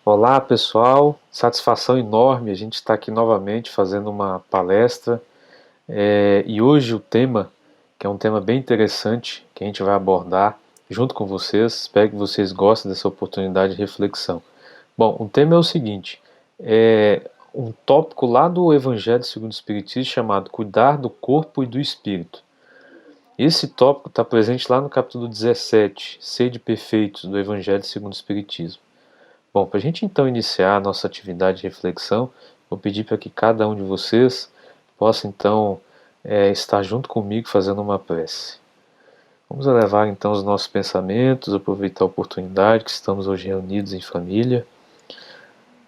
Olá pessoal, satisfação enorme a gente está aqui novamente fazendo uma palestra e hoje o tema, que é um tema bem interessante, que a gente vai abordar junto com vocês, espero que vocês gostem dessa oportunidade de reflexão. Bom, o tema é o seguinte, é um tópico lá do Evangelho segundo o Espiritismo chamado Cuidar do Corpo e do Espírito. Esse tópico está presente lá no capítulo 17, Sede Perfeitos, do Evangelho segundo o Espiritismo. Bom, para a gente então iniciar a nossa atividade de reflexão, vou pedir para que cada um de vocês possa então estar junto comigo fazendo uma prece. Vamos elevar então os nossos pensamentos, aproveitar a oportunidade que estamos hoje reunidos em família,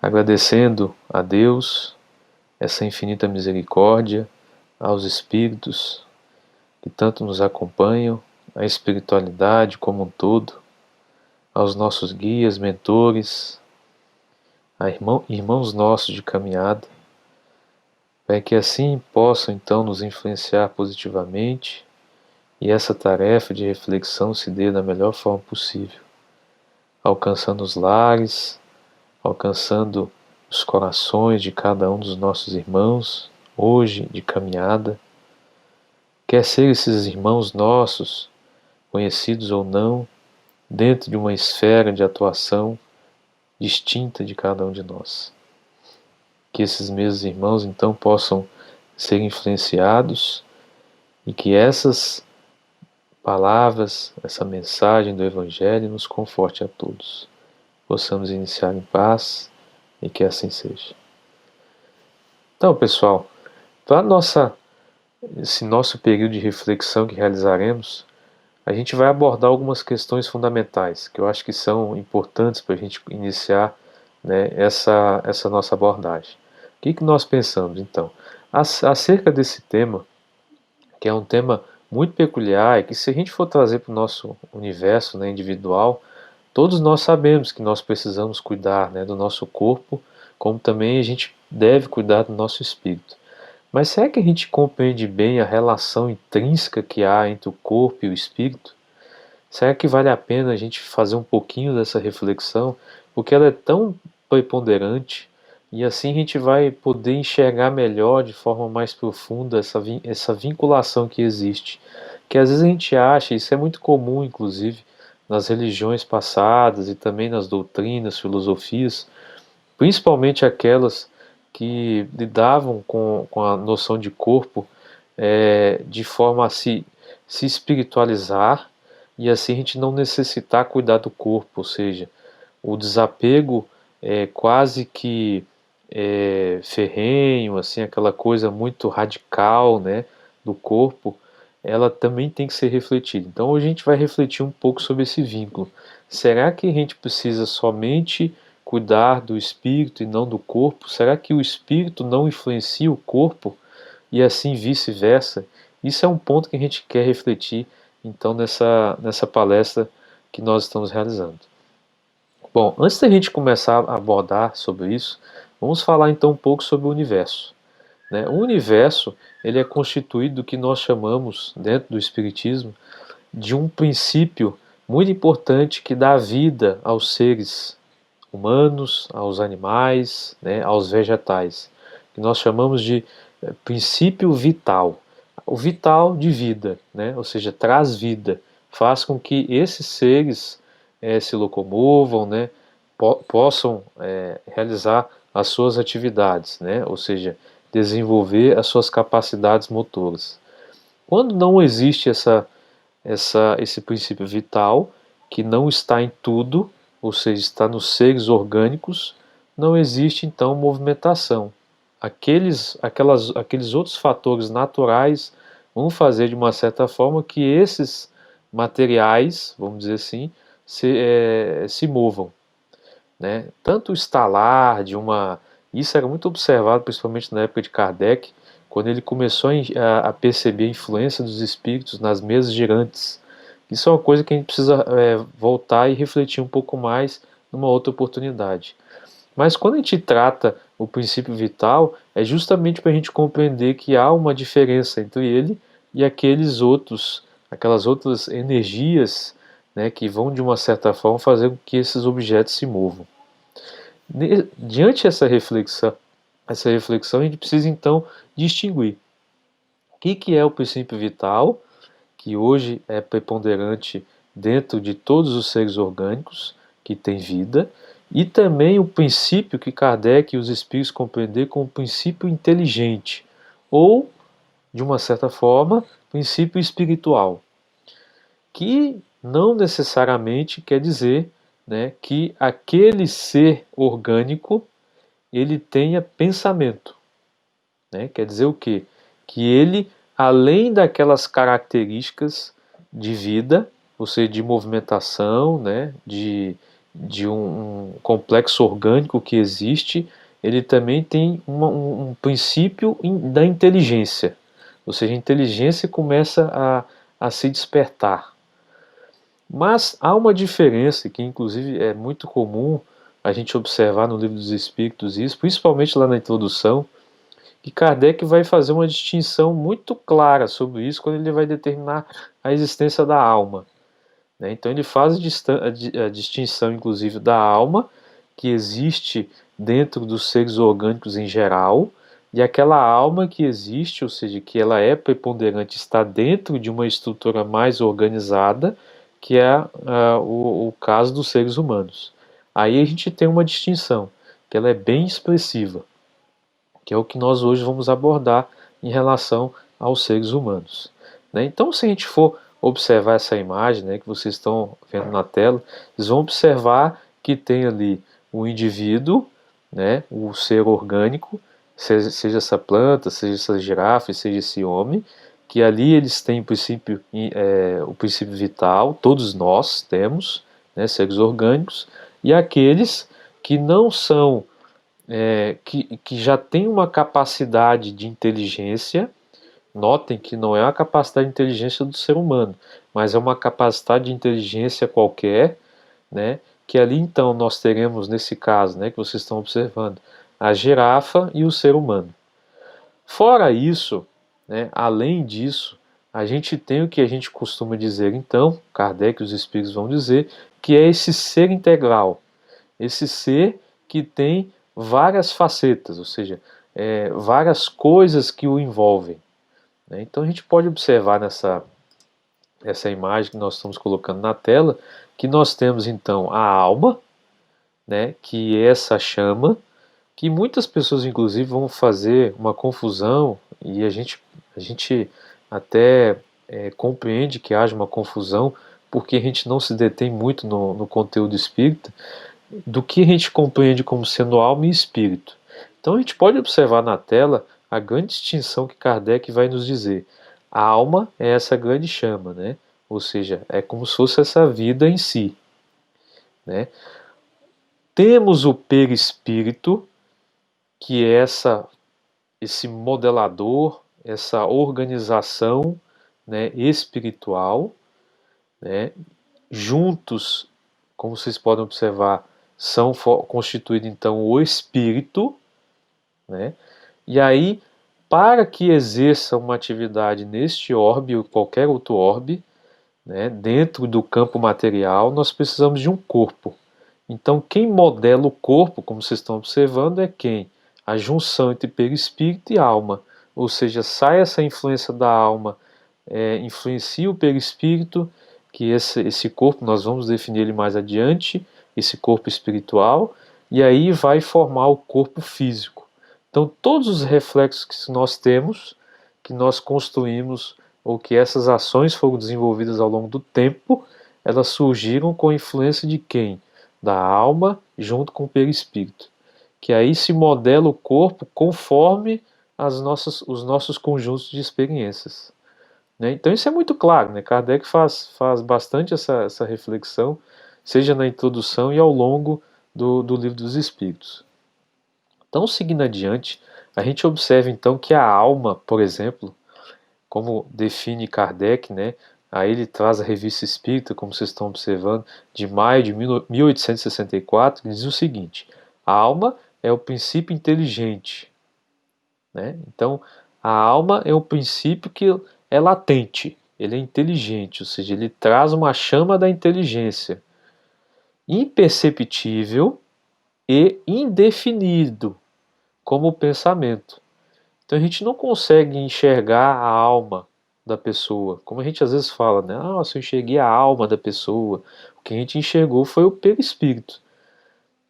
agradecendo a Deus essa infinita misericórdia, aos Espíritos que tanto nos acompanham, à espiritualidade como um todo, aos nossos guias, mentores, a irmãos nossos de caminhada, para que assim possam então nos influenciar positivamente e essa tarefa de reflexão se dê da melhor forma possível, alcançando os lares, alcançando os corações de cada um dos nossos irmãos, hoje de caminhada, quer ser esses irmãos nossos, conhecidos ou não, dentro de uma esfera de atuação distinta de cada um de nós. Que esses mesmos irmãos então possam ser influenciados e que essas palavras, essa mensagem do Evangelho nos conforte a todos. Possamos iniciar em paz e que assim seja. Então, pessoal, para esse nosso período de reflexão que realizaremos, a gente vai abordar algumas questões fundamentais que eu acho que são importantes para a gente iniciar, né, essa nossa abordagem. O que nós pensamos, então? Acerca desse tema, que é um tema muito peculiar e que se a gente for trazer para o nosso universo, né, individual, todos nós sabemos que nós precisamos cuidar, né, do nosso corpo, como também a gente deve cuidar do nosso espírito. Mas será que a gente compreende bem a relação intrínseca que há entre o corpo e o espírito? Será que vale a pena a gente fazer um pouquinho dessa reflexão? Porque ela é tão preponderante e assim a gente vai poder enxergar melhor, de forma mais profunda, essa vinculação que existe. Que às vezes a gente acha, isso é muito comum, inclusive, nas religiões passadas e também nas doutrinas, filosofias, principalmente aquelas que lidavam com a noção de corpo de forma a se espiritualizar e assim a gente não necessitar cuidar do corpo, ou seja, o desapego é quase que ferrenho, assim, aquela coisa muito radical, né, do corpo, ela também tem que ser refletida. Então hoje a gente vai refletir um pouco sobre esse vínculo. Será que a gente precisa somente cuidar do espírito e não do corpo? Será que o espírito não influencia o corpo e assim vice-versa? Isso é um ponto que a gente quer refletir então nessa palestra que nós estamos realizando. Bom, antes da gente começar a abordar sobre isso, vamos falar então um pouco sobre o universo, né? O universo ele é constituído do que nós chamamos, dentro do Espiritismo, de um princípio muito importante que dá vida aos seres humanos, aos animais, né, aos vegetais, que nós chamamos de princípio vital. O vital de vida, né, ou seja, traz vida, faz com que esses seres se locomovam, né, possam realizar as suas atividades, né, ou seja, desenvolver as suas capacidades motoras. Quando não existe esse princípio vital, que não está em tudo, ou seja, está nos seres orgânicos, não existe então movimentação. Aqueles outros fatores naturais vão fazer de uma certa forma que esses materiais, vamos dizer assim, se movam, né? Tanto o estalar de uma... Isso era muito observado, principalmente na época de Kardec, quando ele começou a perceber a influência dos espíritos nas mesas girantes. Isso é uma coisa que a gente precisa voltar e refletir um pouco mais numa outra oportunidade. Mas quando a gente trata o princípio vital, é justamente para a gente compreender que há uma diferença entre ele e aquelas outras energias, né, que vão de uma certa forma fazer com que esses objetos se movam. Diante dessa reflexão, a gente precisa então distinguir o que é o princípio vital, que hoje é preponderante dentro de todos os seres orgânicos que têm vida, e também o princípio que Kardec e os espíritos compreenderam como princípio inteligente, ou, de uma certa forma, princípio espiritual, que não necessariamente quer dizer, né, que aquele ser orgânico ele tenha pensamento, né? Quer dizer o quê? Que ele, além daquelas características de vida, ou seja, de movimentação, né? de um complexo orgânico que existe, ele também tem um princípio da inteligência, ou seja, a inteligência começa a se despertar. Mas há uma diferença que, inclusive, é muito comum a gente observar no Livro dos Espíritos, isso, principalmente lá na introdução, que Kardec vai fazer uma distinção muito clara sobre isso quando ele vai determinar a existência da alma, né? Então ele faz a distinção, inclusive, da alma, que existe dentro dos seres orgânicos em geral, e aquela alma que existe, ou seja, que ela é preponderante, está dentro de uma estrutura mais organizada, que é o caso dos seres humanos. Aí a gente tem uma distinção, que ela é bem expressiva, que é o que nós hoje vamos abordar em relação aos seres humanos, né? Então, se a gente for observar essa imagem, né, que vocês estão vendo na tela, vocês vão observar que tem ali o indivíduo, né, o ser orgânico, seja essa planta, seja essa girafa, seja esse homem, que ali eles têm o princípio vital, todos nós temos, né, seres orgânicos, e aqueles que não são que já tem uma capacidade de inteligência. Notem que não é uma capacidade de inteligência do ser humano, mas é uma capacidade de inteligência qualquer, né? Que ali então nós teremos nesse caso, né, que vocês estão observando, a girafa e o ser humano. Fora isso, né, além disso, a gente tem o que a gente costuma dizer então, Kardec e os espíritos vão dizer, que é esse ser integral, esse ser que tem várias facetas, ou seja, várias coisas que o envolvem, né? Então a gente pode observar essa imagem que nós estamos colocando na tela, que nós temos então a alma, né, que é essa chama, que muitas pessoas inclusive vão fazer uma confusão, e a gente até compreende que haja uma confusão, porque a gente não se detém muito no conteúdo espírita, do que a gente compreende como sendo alma e espírito. Então a gente pode observar na tela a grande distinção que Kardec vai nos dizer. A alma é essa grande chama, né? Ou seja, é como se fosse essa vida em si, né? Temos o perispírito, que é esse modelador, essa organização, né, espiritual, né? Juntos, como vocês podem observar, são constituídos então o espírito, né? E aí, para que exerça uma atividade neste orbe ou qualquer outro orbe, né, dentro do campo material, nós precisamos de um corpo. Então, quem modela o corpo, como vocês estão observando, é quem? A junção entre perispírito e alma. Ou seja, sai essa influência da alma, influencia o perispírito, que esse corpo, nós vamos definir ele mais adiante, esse corpo espiritual, e aí vai formar o corpo físico. Então, todos os reflexos que nós temos, que nós construímos, ou que essas ações foram desenvolvidas ao longo do tempo, elas surgiram com a influência de quem? Da alma junto com o perispírito. Que aí se modela o corpo conforme os nossos conjuntos de experiências, né? Então isso é muito claro, né? Kardec faz bastante essa reflexão, seja na introdução e ao longo do Livro dos Espíritos. Então, seguindo adiante, a gente observa então que a alma, por exemplo, como define Kardec, né? Aí ele traz a Revista Espírita, como vocês estão observando, de maio de 1864, que diz o seguinte: a alma é o princípio inteligente, né? Então, a alma é um princípio que é latente, ele é inteligente, ou seja, ele traz uma chama da inteligência, imperceptível, e indefinido, como o pensamento. Então a gente não consegue enxergar a alma da pessoa, como a gente às vezes fala, né? Ah, eu enxerguei a alma da pessoa. O que a gente enxergou foi o perispírito.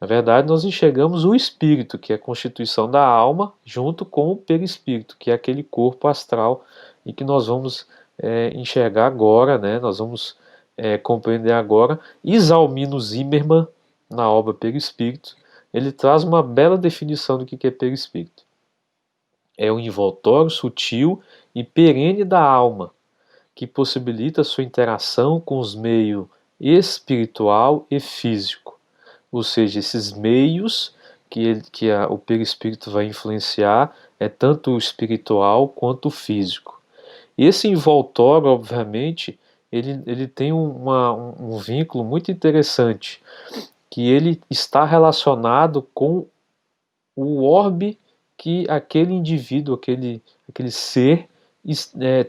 Na verdade, nós enxergamos o espírito, que é a constituição da alma, junto com o perispírito, que é aquele corpo astral e que nós vamos enxergar agora, né? Nós vamos compreender agora. Isalmino Zimmermann, na obra Perispírito, ele traz uma bela definição do que é perispírito. É o envoltório sutil e perene da alma, que possibilita sua interação com os meios espiritual e físico. Ou seja, esses meios o perispírito vai influenciar é tanto o espiritual quanto o físico. Esse envoltório, obviamente, ele tem um vínculo muito interessante, que ele está relacionado com o orbe que aquele indivíduo, aquele ser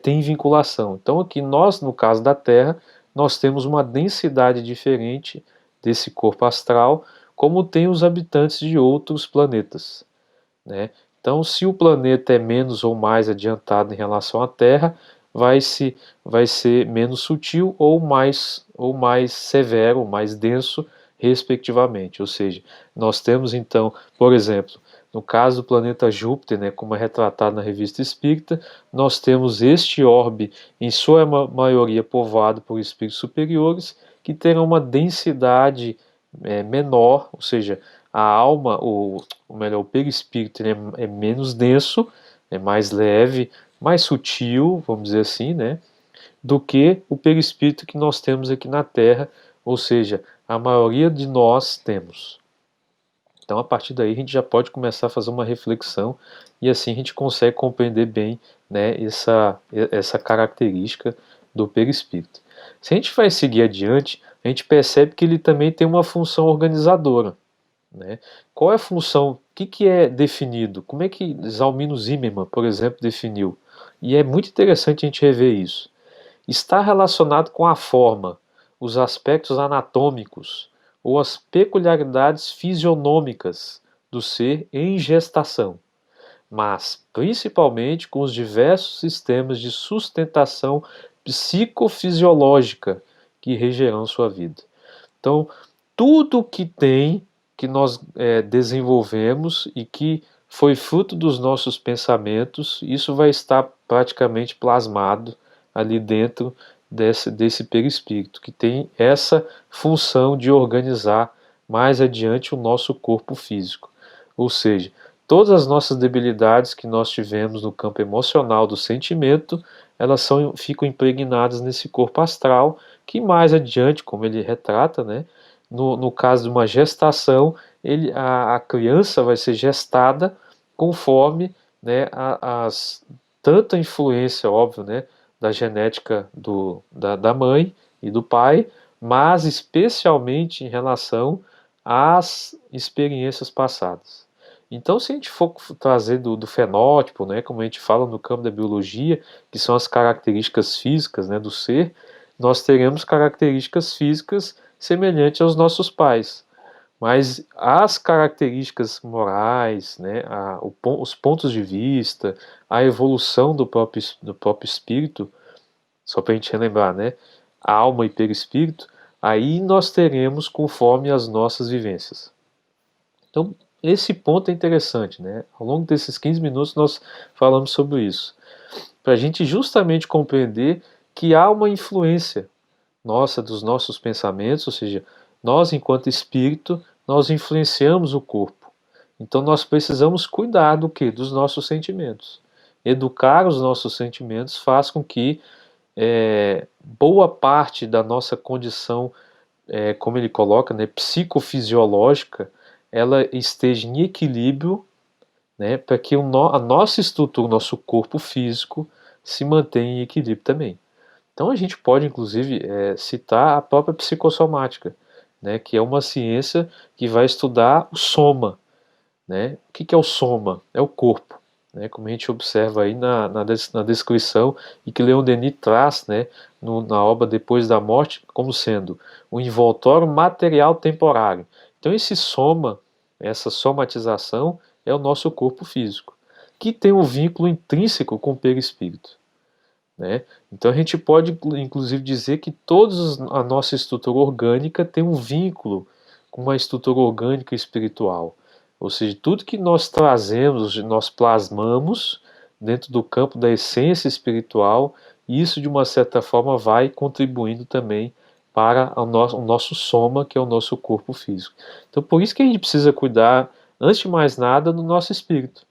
tem vinculação. Então aqui nós, no caso da Terra, nós temos uma densidade diferente desse corpo astral, como tem os habitantes de outros planetas, né? Então, se o planeta é menos ou mais adiantado em relação à Terra, vai ser menos sutil ou mais severo, mais denso, respectivamente. Ou seja, nós temos então, por exemplo, no caso do planeta Júpiter, né, como é retratado na Revista Espírita, nós temos este orbe, em sua maioria povoado por espíritos superiores, que terão uma densidade menor, ou seja, a alma, o perispírito é menos denso, é mais leve, mais sutil, vamos dizer assim, né, do que o perispírito que nós temos aqui na Terra, ou seja, a maioria de nós temos. Então, a partir daí, a gente já pode começar a fazer uma reflexão e assim a gente consegue compreender bem, né, essa característica do perispírito. Se a gente vai seguir adiante, a gente percebe que ele também tem uma função organizadora, né? Qual é a função? O que é definido? Como é que Zalmino Zimmermann, por exemplo, definiu? E é muito interessante a gente rever isso. Está relacionado com a forma, os aspectos anatômicos ou as peculiaridades fisionômicas do ser em gestação, mas principalmente com os diversos sistemas de sustentação psicofisiológica que regerão sua vida. Então, tudo que nós desenvolvemos e que foi fruto dos nossos pensamentos, isso vai estar praticamente plasmado ali dentro desse perispírito, que tem essa função de organizar mais adiante o nosso corpo físico. Ou seja, todas as nossas debilidades que nós tivemos no campo emocional do sentimento, elas ficam impregnadas nesse corpo astral, que mais adiante, como ele retrata, né, no caso de uma gestação, a criança vai ser gestada conforme, né, tanta influência, óbvio, né, da genética da mãe e do pai, mas especialmente em relação às experiências passadas. Então, se a gente for trazer do fenótipo, né, como a gente fala no campo da biologia, que são as características físicas, né, do ser, nós teremos características físicas semelhantes aos nossos pais. Mas as características morais, né, os pontos de vista, a evolução do próprio espírito, só para a gente relembrar, né, alma e perispírito, aí nós teremos conforme as nossas vivências. Então, esse ponto é interessante, né? Ao longo desses 15 minutos nós falamos sobre isso, para a gente justamente compreender que há uma influência nossa, dos nossos pensamentos, ou seja, nós enquanto espírito, nós influenciamos o corpo. Então nós precisamos cuidar do que? Dos nossos sentimentos. Educar os nossos sentimentos faz com que boa parte da nossa condição, como ele coloca, né, psicofisiológica, ela esteja em equilíbrio, né, para que a nossa estrutura, o nosso corpo físico se mantenha em equilíbrio também. Então a gente pode, inclusive, citar a própria psicossomática, né, que é uma ciência que vai estudar o soma. Né? O que é o soma? É o corpo. Né? Como a gente observa aí na descrição, e que Leon Denis traz, né, na obra Depois da Morte, como sendo o envoltório material temporário. Então esse soma, essa somatização é o nosso corpo físico, que tem um vínculo intrínseco com o perispírito, né? Então a gente pode inclusive dizer que toda a nossa estrutura orgânica tem um vínculo com uma estrutura orgânica espiritual. Ou seja, tudo que nós trazemos, nós plasmamos dentro do campo da essência espiritual, e isso de uma certa forma vai contribuindo também para o nosso soma, que é o nosso corpo físico. Então por isso que a gente precisa cuidar, antes de mais nada, do nosso espírito,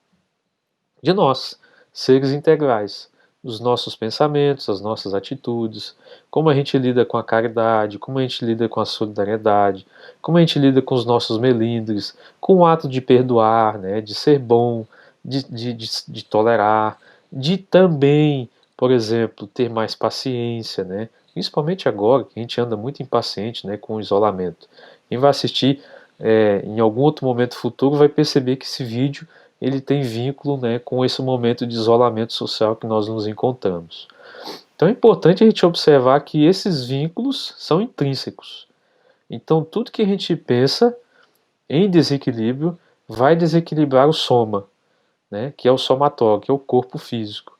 de nós, seres integrais, os nossos pensamentos, as nossas atitudes, como a gente lida com a caridade, como a gente lida com a solidariedade, como a gente lida com os nossos melindres, com o ato de perdoar, né, de ser bom, de tolerar, de também, por exemplo, ter mais paciência, né, principalmente agora que a gente anda muito impaciente, né, com o isolamento. Quem vai assistir em algum outro momento futuro vai perceber que esse vídeo ele tem vínculo, né, com esse momento de isolamento social que nós nos encontramos. Então é importante a gente observar que esses vínculos são intrínsecos. Então tudo que a gente pensa em desequilíbrio vai desequilibrar o soma, né, que é o somatório, que é o corpo físico.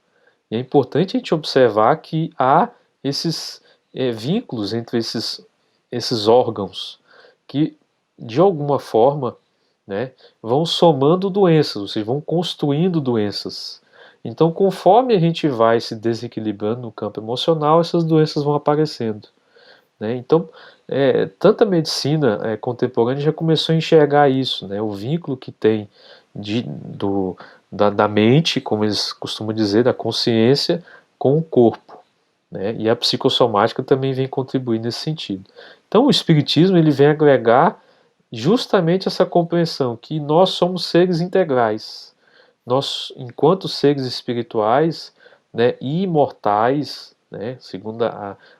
E é importante a gente observar que há esses vínculos entre esses órgãos que, de alguma forma, né, vão somando doenças, ou seja, vão construindo doenças. Então, conforme a gente vai se desequilibrando no campo emocional, essas doenças vão aparecendo, né? Então, tanto a medicina contemporânea já começou a enxergar isso, né, o vínculo que tem da mente, como eles costumam dizer, da consciência, com o corpo, né? E a psicossomática também vem contribuir nesse sentido. Então, o espiritismo ele vem agregar justamente essa compreensão que nós somos seres integrais. Nós, enquanto seres espirituais, né, e imortais, né, segundo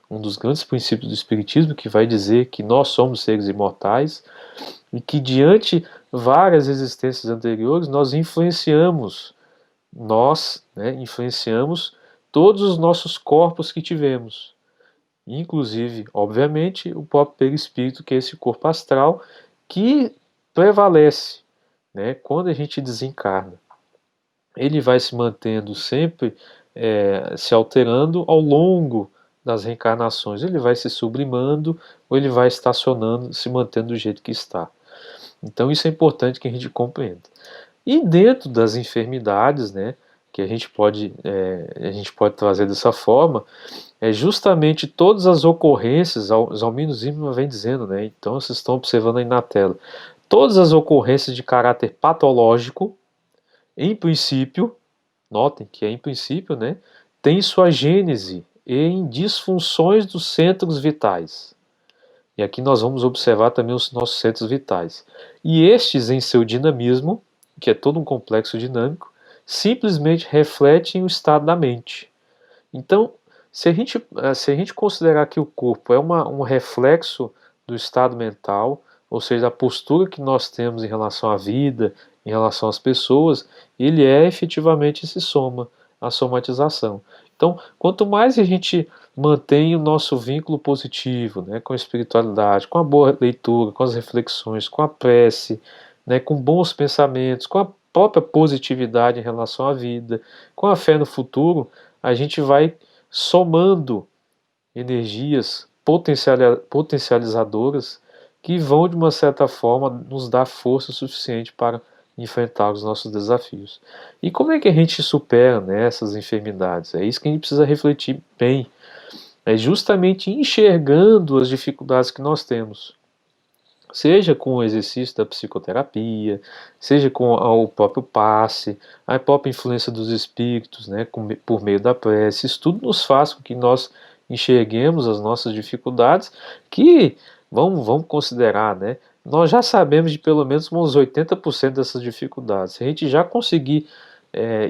um dos grandes princípios do espiritismo, que vai dizer que nós somos seres imortais e que diante várias existências anteriores nós influenciamos todos os nossos corpos que tivemos, inclusive, obviamente, o próprio perispírito, que é esse corpo astral, que prevalece, né, quando a gente desencarna. Ele vai se mantendo sempre, se alterando ao longo das reencarnações. Ele vai se sublimando ou ele vai estacionando, se mantendo do jeito que está. Então isso é importante que a gente compreenda. E dentro das enfermidades, né, que a gente pode trazer dessa forma, é justamente todas as ocorrências, Zalmino Zimmermann vem dizendo, né, então vocês estão observando aí na tela, todas as ocorrências de caráter patológico, em princípio, notem que é em princípio, né, tem sua gênese em disfunções dos centros vitais. E aqui nós vamos observar também os nossos centros vitais. E estes, em seu dinamismo, que é todo um complexo dinâmico, simplesmente refletem o estado da mente. Então, se a gente considerar que o corpo é um reflexo do estado mental, ou seja, a postura que nós temos em relação à vida, em relação às pessoas, ele é efetivamente esse soma, a somatização. Então, quanto mais a gente mantém o nosso vínculo positivo, né, com a espiritualidade, com a boa leitura, com as reflexões, com a prece, né, com bons pensamentos, com a própria positividade em relação à vida, com a fé no futuro, a gente vai somando energias potencializadoras que vão, de uma certa forma, nos dar força suficiente para enfrentar os nossos desafios. E como é que a gente supera, né, essas enfermidades? É isso que a gente precisa refletir bem. É justamente enxergando as dificuldades que nós temos. Seja com o exercício da psicoterapia, seja com o próprio passe, a própria influência dos espíritos, né, por meio da prece. Isso tudo nos faz com que nós enxerguemos as nossas dificuldades, que vamos considerar, né, nós já sabemos de pelo menos uns 80% dessas dificuldades. Se a gente já conseguir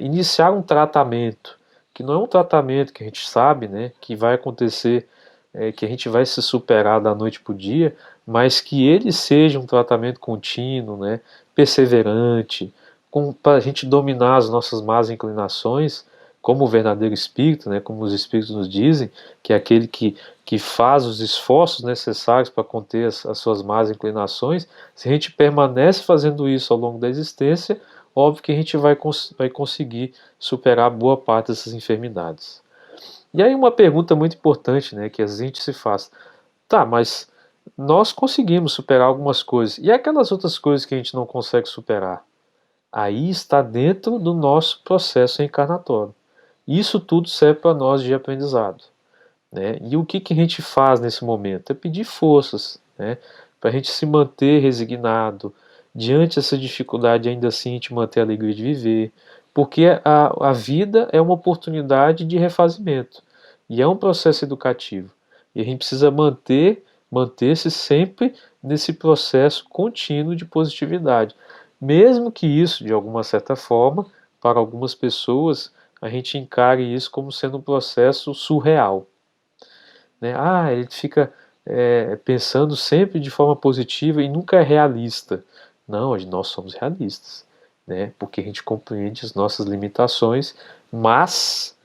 iniciar um tratamento, que não é um tratamento que a gente sabe, né, que vai acontecer, que a gente vai se superar da noite para o dia, mas que ele seja um tratamento contínuo, né, perseverante, para a gente dominar as nossas más inclinações, como o verdadeiro espírito, né, como os espíritos nos dizem, que é aquele que faz os esforços necessários para conter as suas más inclinações. Se a gente permanece fazendo isso ao longo da existência, óbvio que a gente vai conseguir superar boa parte dessas enfermidades. E aí uma pergunta muito importante, né, que a gente se faz: tá, mas nós conseguimos superar algumas coisas, e aquelas outras coisas que a gente não consegue superar? Aí está dentro do nosso processo reencarnatório. Isso tudo serve para nós de aprendizado, né? E o que a gente faz nesse momento? É pedir forças, né? Para a gente se manter resignado, diante dessa dificuldade, ainda assim a gente manter a alegria de viver, porque a vida é uma oportunidade de refazimento, e é um processo educativo, e a gente precisa manter-se sempre nesse processo contínuo de positividade, mesmo que isso, de alguma certa forma, para algumas pessoas, a gente encare isso como sendo um processo surreal, né? Ah, ele fica pensando sempre de forma positiva e nunca é realista. Não, nós somos realistas, né? Porque a gente compreende as nossas limitações, mas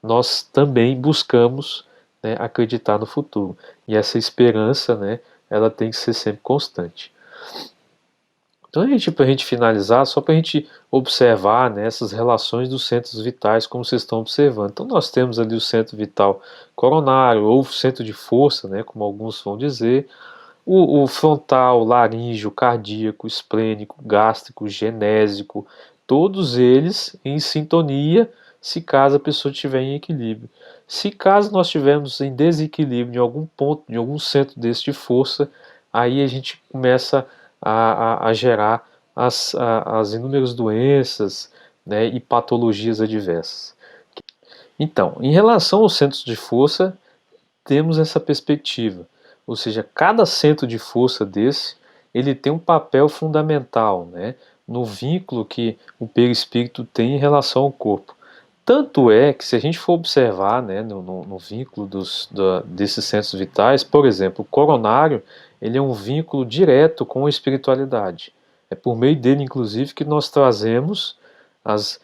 nós também buscamos, né, acreditar no futuro. E essa esperança, né, ela tem que ser sempre constante. Então, para a gente finalizar, só para a gente observar, né, essas relações dos centros vitais, como vocês estão observando. Então, nós temos ali o centro vital coronário, ou centro de força, né, como alguns vão dizer, o frontal, laríngeo, cardíaco, esplênico, gástrico, genésico, todos eles em sintonia, se caso a pessoa estiver em equilíbrio. Se caso nós estivermos em desequilíbrio em algum ponto, em algum centro desse de força, aí a gente começa a gerar as inúmeras doenças, né, e patologias adversas. Então, em relação aos centros de força, temos essa perspectiva, ou seja, cada centro de força desse, ele tem um papel fundamental, né, no vínculo que o perispírito tem em relação ao corpo. Tanto é que, se a gente for observar, né, no vínculo desses centros vitais, por exemplo, o coronário, ele é um vínculo direto com a espiritualidade. É por meio dele, inclusive, que nós trazemos as,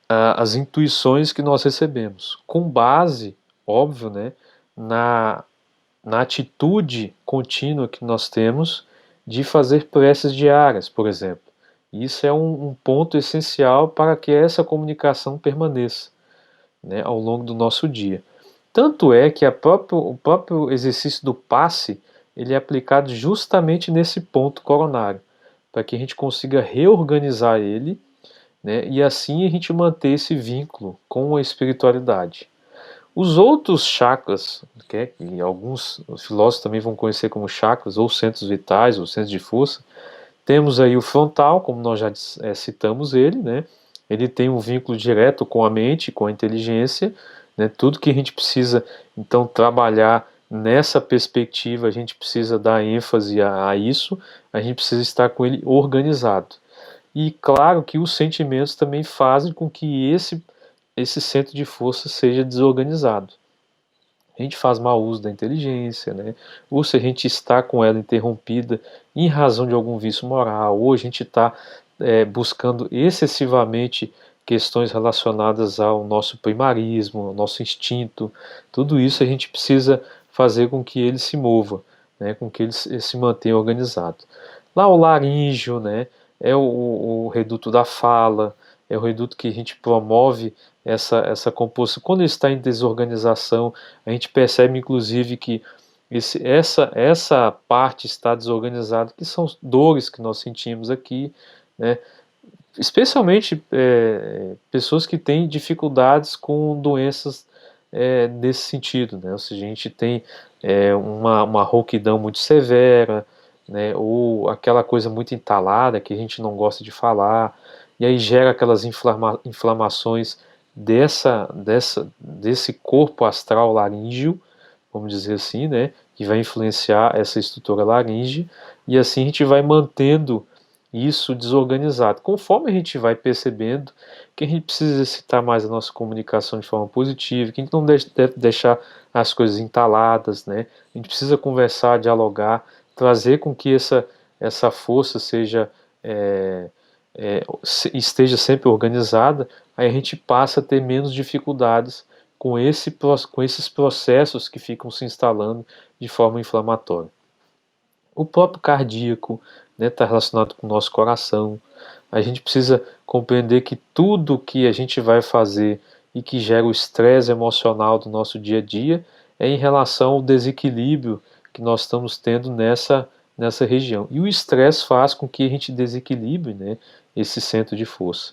as intuições que nós recebemos, com base, óbvio, né, na, na atitude contínua que nós temos de fazer preces diárias, por exemplo. Isso é um ponto essencial para que essa comunicação permaneça, né, ao longo do nosso dia. Tanto é que o próprio exercício do passe, ele é aplicado justamente nesse ponto coronário, para que a gente consiga reorganizar ele, né, e assim a gente manter esse vínculo com a espiritualidade. Os outros chakras, que alguns filósofos também vão conhecer como chakras, ou centros vitais, ou centros de força, temos aí o frontal, como nós já citamos ele, né? Ele tem um vínculo direto com a mente, com a inteligência, né? Tudo que a gente precisa, então, trabalhar nessa perspectiva, a gente precisa dar ênfase a isso, a gente precisa estar com ele organizado. E claro que os sentimentos também fazem com que esse centro de força seja desorganizado. A gente faz mau uso da inteligência, né? Ou se a gente está com ela interrompida em razão de algum vício moral, ou a gente está buscando excessivamente questões relacionadas ao nosso primarismo, ao nosso instinto, tudo isso a gente precisa fazer com que ele se mova, né? Com que ele se mantenha organizado. Lá o laríngeo, né? É o reduto da fala, é o reduto que a gente promove essa composição. Quando ele está em desorganização, a gente percebe inclusive que essa parte está desorganizada, que são dores que nós sentimos aqui, né? Especialmente pessoas que têm dificuldades com doenças nesse sentido, né? Ou seja, a gente tem uma rouquidão muito severa, né? Ou aquela coisa muito entalada que a gente não gosta de falar, e aí gera aquelas inflamações desse corpo astral laríngeo, vamos dizer assim, né? Que vai influenciar essa estrutura laríngea, e assim a gente vai mantendo isso desorganizado. Conforme a gente vai percebendo que a gente precisa exercitar mais a nossa comunicação de forma positiva, que a gente não deve deixar as coisas entaladas, né? A gente precisa conversar, dialogar, trazer com que essa força seja esteja sempre organizada, aí a gente passa a ter menos dificuldades com esses processos que ficam se instalando de forma inflamatória. O próprio cardíaco, né, está relacionado com o nosso coração. A gente precisa compreender que tudo que a gente vai fazer e que gera o estresse emocional do nosso dia a dia é em relação ao desequilíbrio que nós estamos tendo nessa região. E o estresse faz com que a gente desequilibre, né, esse centro de força.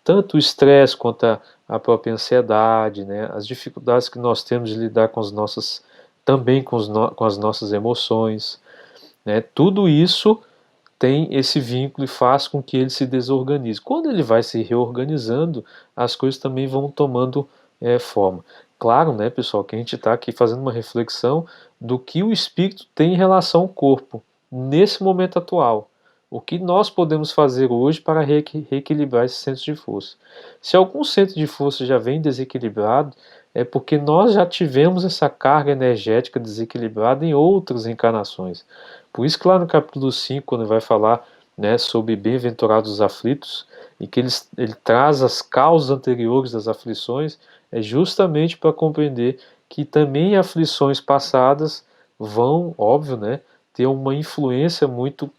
Tanto o estresse quanto a própria ansiedade, né, as dificuldades que nós temos de lidar com as nossas, também com as nossas emoções, né, tudo isso tem esse vínculo e faz com que ele se desorganize. Quando ele vai se reorganizando, as coisas também vão tomando forma. Claro, né, pessoal, que a gente está aqui fazendo uma reflexão do que o espírito tem em relação ao corpo, nesse momento atual. O que nós podemos fazer hoje para reequilibrar esses centros de força. Se algum centro de força já vem desequilibrado, é porque nós já tivemos essa carga energética desequilibrada em outras encarnações. Por isso que lá no capítulo 5, quando vai falar, né, sobre bem-aventurados os aflitos, e que ele traz as causas anteriores das aflições, é justamente para compreender que também aflições passadas vão, óbvio, né, ter uma influência muito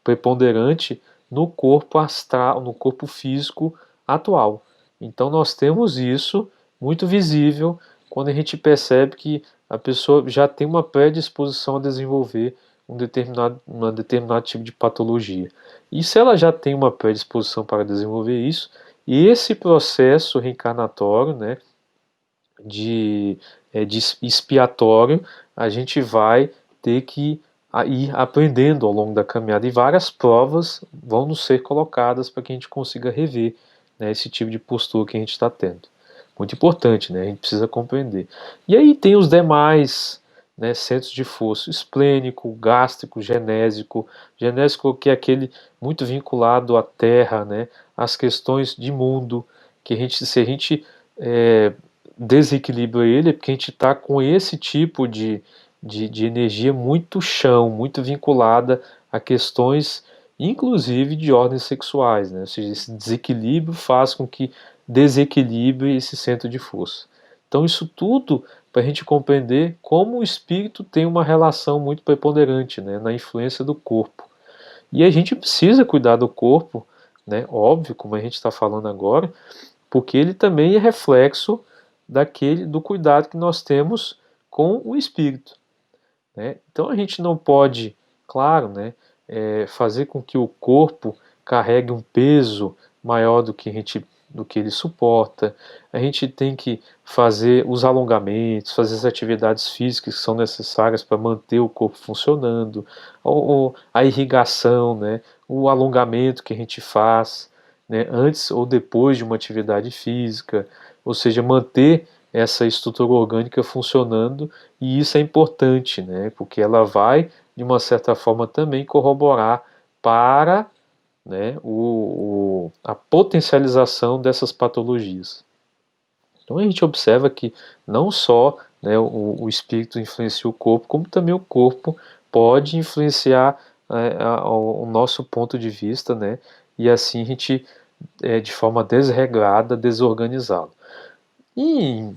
preponderante no corpo astral, no corpo físico atual. Então nós temos isso muito visível quando a gente percebe que a pessoa já tem uma predisposição a desenvolver um determinado tipo de patologia. E se ela já tem uma predisposição para desenvolver isso, e esse processo reencarnatório, né, de expiatório, a gente vai ter que ir aprendendo ao longo da caminhada, e várias provas vão nos ser colocadas para que a gente consiga rever, né, esse tipo de postura que a gente está tendo. Muito importante, né? A gente precisa compreender. E aí tem os demais, né, centros de força: esplênico, gástrico, genésico. Genésico, que é aquele muito vinculado à terra, né, às questões de mundo, que se a gente é, desequilibra ele, é porque a gente está com esse tipo de energia muito chão, muito vinculada a questões, inclusive de ordens sexuais, né? Ou seja, esse desequilíbrio faz com que desequilibre esse centro de força. Então, isso tudo para a gente compreender como o espírito tem uma relação muito preponderante, né, na influência do corpo. E a gente precisa cuidar do corpo, né, óbvio, como a gente está falando agora, porque ele também é reflexo do cuidado que nós temos com o espírito, né? Então a gente não pode, claro, né, fazer com que o corpo carregue um peso maior do que ele suporta. A gente tem que fazer os alongamentos, fazer as atividades físicas que são necessárias para manter o corpo funcionando, a irrigação, né, o alongamento que a gente faz, né, antes ou depois de uma atividade física, ou seja, manter essa estrutura orgânica funcionando. E isso é importante, né, porque ela vai, de uma certa forma, também corroborar para, né, a potencialização dessas patologias. Então a gente observa que não só, né, o espírito influencia o corpo, como também o corpo pode influenciar o nosso ponto de vista, né, e assim a gente, de forma desregrada, desorganizá-lo. E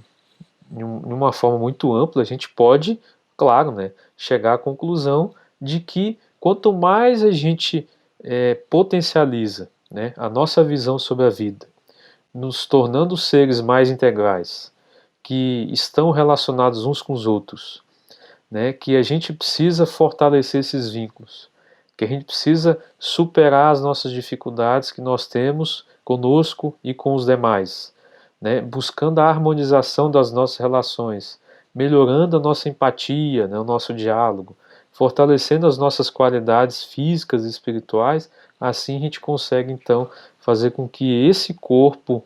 de uma forma muito ampla, a gente pode, claro, né, chegar à conclusão de que quanto mais a gente potencializa, né, a nossa visão sobre a vida, nos tornando seres mais integrais, que estão relacionados uns com os outros, né, que a gente precisa fortalecer esses vínculos, que a gente precisa superar as nossas dificuldades que nós temos conosco e com os demais, né, buscando a harmonização das nossas relações, melhorando a nossa empatia, né, o nosso diálogo, fortalecendo as nossas qualidades físicas e espirituais. Assim a gente consegue então fazer com que esse corpo,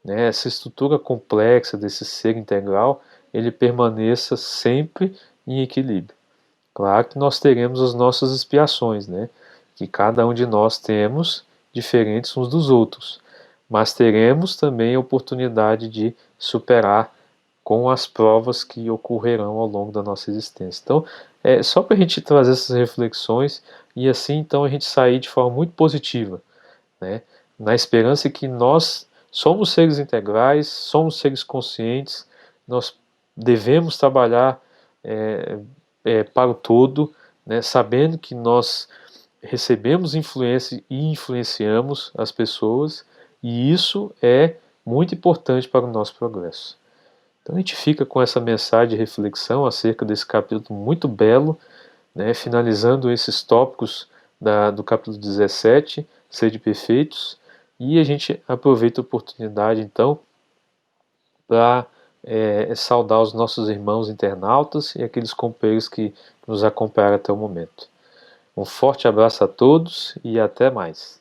né, essa estrutura complexa desse ser integral, ele permaneça sempre em equilíbrio. Claro que nós teremos as nossas expiações, né, que cada um de nós temos, diferentes uns dos outros, mas teremos também a oportunidade de superar com as provas que ocorrerão ao longo da nossa existência. Então, só para a gente trazer essas reflexões e assim então a gente sair de forma muito positiva, né? Na esperança que nós somos seres integrais, somos seres conscientes, nós devemos trabalhar para o todo, né? Sabendo que nós recebemos influência e influenciamos as pessoas, e isso é muito importante para o nosso progresso. Então a gente fica com essa mensagem de reflexão acerca desse capítulo muito belo, né, finalizando esses tópicos do capítulo 17, Sede Perfeitos, e a gente aproveita a oportunidade então para saudar os nossos irmãos internautas e aqueles companheiros que nos acompanharam até o momento. Um forte abraço a todos e até mais.